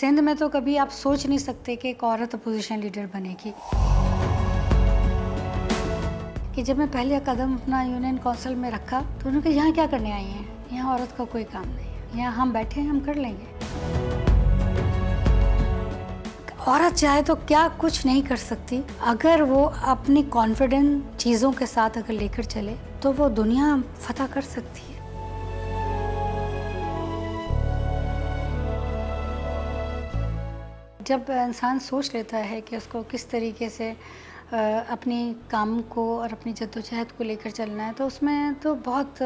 सिंध में तो कभी आप सोच नहीं सकते कि एक औरत अपोजिशन लीडर बनेगी। कि जब मैं पहले कदम अपना यूनियन काउंसिल में रखा तो उन्होंने कहा यहाँ क्या करने आई हैं, यहाँ औरत का कोई काम नहीं है, यहाँ हम बैठे हैं, हम कर लेंगे। औरत चाहे तो क्या कुछ नहीं कर सकती, अगर वो अपनी कॉन्फिडेंट चीज़ों के साथ अगर लेकर चले तो वो दुनिया फतह कर सकती है। जब इंसान सोच लेता है कि उसको किस तरीके से अपनी काम को और अपनी जद्दोजहद को लेकर चलना है तो उसमें तो बहुत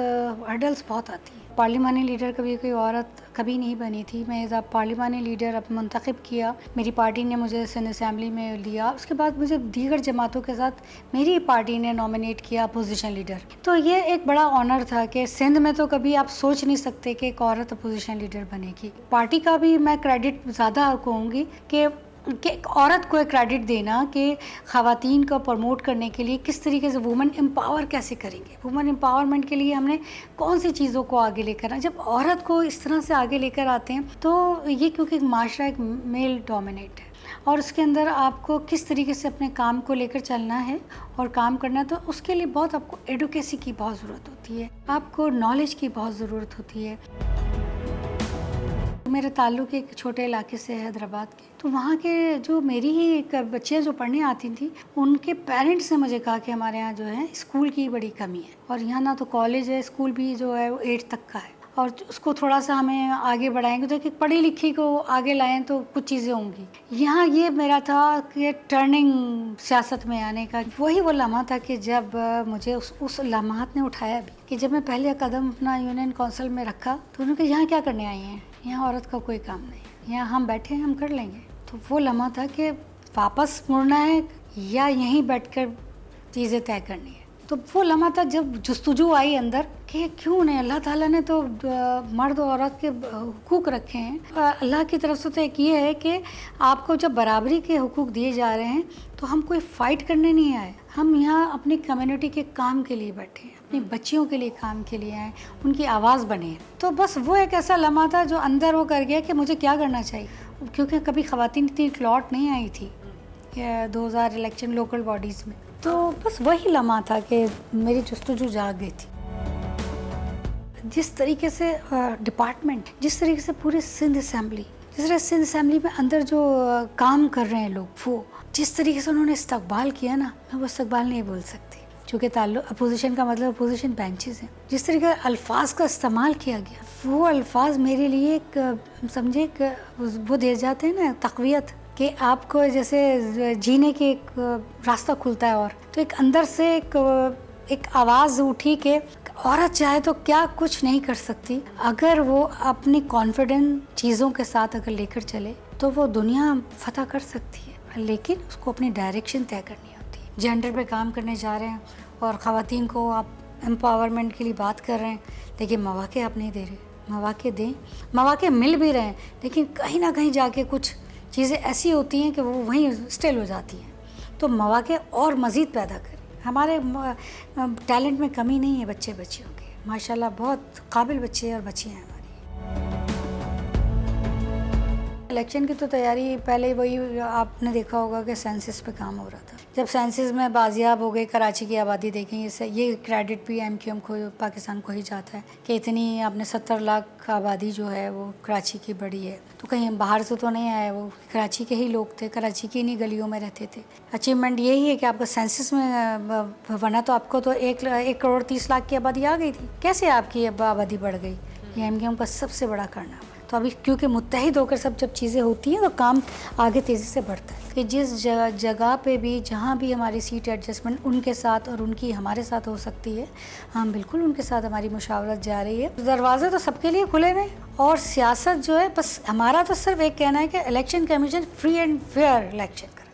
हर्डल्स बहुत आती है। पार्लिमानी लीडर कभी कोई औरत कभी नहीं बनी थी। मैं एज पार्लिमानी लीडर अब मुंतखब किया, मेरी पार्टी ने मुझे सिंध असम्बली में लिया, उसके बाद मुझे दीगर जमातों के साथ मेरी पार्टी ने नॉमिनेट किया अपोजिशन लीडर। तो ये एक बड़ा ऑनर था कि सिंध में तो कभी आप सोच नहीं सकते कि एक औरत अपोजिशन लीडर बनेगी। पार्टी का भी मैं क्रेडिट ज़्यादा कहूँगी कि एक औरत को एक क्रेडिट देना कि ख़वातीन को प्रमोट करने के लिए किस तरीके से वुमेन एम्पावर कैसे करेंगे, वुमेन एम्पावरमेंट के लिए हमने कौन सी चीज़ों को आगे लेकर आए। जब औरत को इस तरह से आगे लेकर आते हैं तो ये क्योंकि माशरा एक मेल डोमिनेट है और उसके अंदर आपको किस तरीके से अपने काम को लेकर चलना है और काम करना है, तो उसके लिए बहुत आपको एडुकेसी की बहुत ज़रूरत होती है, आपको नॉलेज की बहुत ज़रूरत होती है। मेरे ताल्लुक़ एक छोटे इलाके से हैदराबाद के, तो वहाँ के जो मेरी ही बच्चियाँ जो पढ़ने आती थी उनके पेरेंट्स ने मुझे कहा कि हमारे यहाँ जो है स्कूल की बड़ी कमी है और यहाँ ना तो कॉलेज है, स्कूल भी जो है वो 8 तक का है और उसको थोड़ा सा हमें आगे बढ़ाएंगे तो कि पढ़ी लिखी को आगे लाएं तो कुछ चीज़ें होंगी। यहाँ ये मेरा था कि टर्निंग सियासत में आने का, वही वो लम्हा था कि जब मुझे उस लम्हात ने उठाया भी कि जब मैं पहले कदम अपना यूनियन काउंसिल में रखा तो उन्होंने कहा यहाँ क्या करने आई हैं, यहाँ औरत का कोई काम नहीं, यहाँ हम बैठे हैं, हम कर लेंगे। तो वो लम्हा था कि वापस मुड़ना है या यहीं बैठकर चीज़ें तय करनी है। तो वो लम्हा था जब जुस्तजू आई अंदर कि क्यों नहीं, अल्लाह ताला ने तो मर्द और औरत के हुकूक रखे हैं। अल्लाह की तरफ से तो एक ये है कि आपको जब बराबरी के हुकूक दिए जा रहे हैं तो हम कोई फ़ाइट करने नहीं आए, हम यहाँ अपनी कम्युनिटी के काम के लिए बैठे हैं, अपनी बच्चियों के लिए काम के लिए आए, उनकी आवाज़ बने। तो बस वो एक ऐसा लम्हा था जो अंदर वो कर गया कि मुझे क्या करना चाहिए, क्योंकि कभी ख़वातीन इतनी क्लॉट नहीं आई थी 2000 इलेक्शन लोकल बॉडीज़ में। तो बस वही लम्हा था कि मेरी जुस्तजू जाग गई थी। जिस तरीके से डिपार्टमेंट, जिस तरीके से पूरे सिंध असम्बली, जिस तरह सिंध असम्बली में अंदर जो काम कर रहे हैं लोग, वो जिस तरीके से उन्होंने इस्तकबाल किया ना, मैं वो इस्तकबाल नहीं बोल सकती, क्योंकि ताल्लुक अपोजिशन का मतलब अपोजिशन बेंचेस हैं। जिस तरीके से अल्फाज का इस्तेमाल किया गया, वो अल्फाज मेरे लिए एक समझे वो दे जाते हैं ना तक़वियत, कि आपको जैसे जीने के एक रास्ता खुलता है। और तो एक अंदर से एक आवाज़ उठी कि औरत चाहे तो क्या कुछ नहीं कर सकती, अगर वो अपनी कॉन्फिडेंट चीज़ों के साथ अगर लेकर चले तो वो दुनिया फतह कर सकती है, लेकिन उसको अपनी डायरेक्शन तय करनी होती है। जेंडर पे काम करने जा रहे हैं और ख़वातीन को आप एम्पावरमेंट के लिए बात कर रहे हैं, लेकिन मौक़े आप नहीं दे रहे। मौक़े दें, मौक़े मिल भी रहे हैं, लेकिन कहीं ना कहीं जाके कुछ चीज़ें ऐसी होती हैं कि वो वहीं स्टिल हो जाती हैं। तो मौक़े और मज़ीद पैदा करें। हमारे टैलेंट में कमी नहीं है बच्चे बच्चियों के, माशाल्लाह बहुत काबिल बच्चे और बच्चियाँ हैं हमारी। इलेक्शन की तो तैयारी पहले वही आपने देखा होगा कि सेंसस पे काम हो रहा था। जब सेंसस में बाजियाब हो गई, कराची की आबादी देखें, ये क्रेडिट भी MQM को, पाकिस्तान को ही जाता है कि इतनी आपने 70 लाख आबादी जो है वो कराची की बड़ी है। तो कहीं बाहर से तो नहीं आए, वो कराची के ही लोग थे, कराची की इन्हीं गलियों में रहते थे। अचीवमेंट यही है कि आपका सेंसस में, वरना तो आपको तो 1 करोड़ 30 लाख की आबादी आ गई थी, कैसे आपकी आबादी बढ़ गई? ये MQM का सबसे बड़ा कारनामा। तो अभी क्योंकि मुत्तहिद होकर सब जब चीज़ें होती हैं तो काम आगे तेज़ी से बढ़ता है। कि जिस जगह पे भी, जहाँ भी हमारी सीट एडजस्टमेंट उनके साथ और उनकी हमारे साथ हो सकती है, हम बिल्कुल उनके साथ हमारी मुशावरत जारी है। दरवाजे तो सबके लिए खुले हुए हैं और सियासत जो है, बस हमारा तो सिर्फ एक कहना है कि election commission free and fair election करे।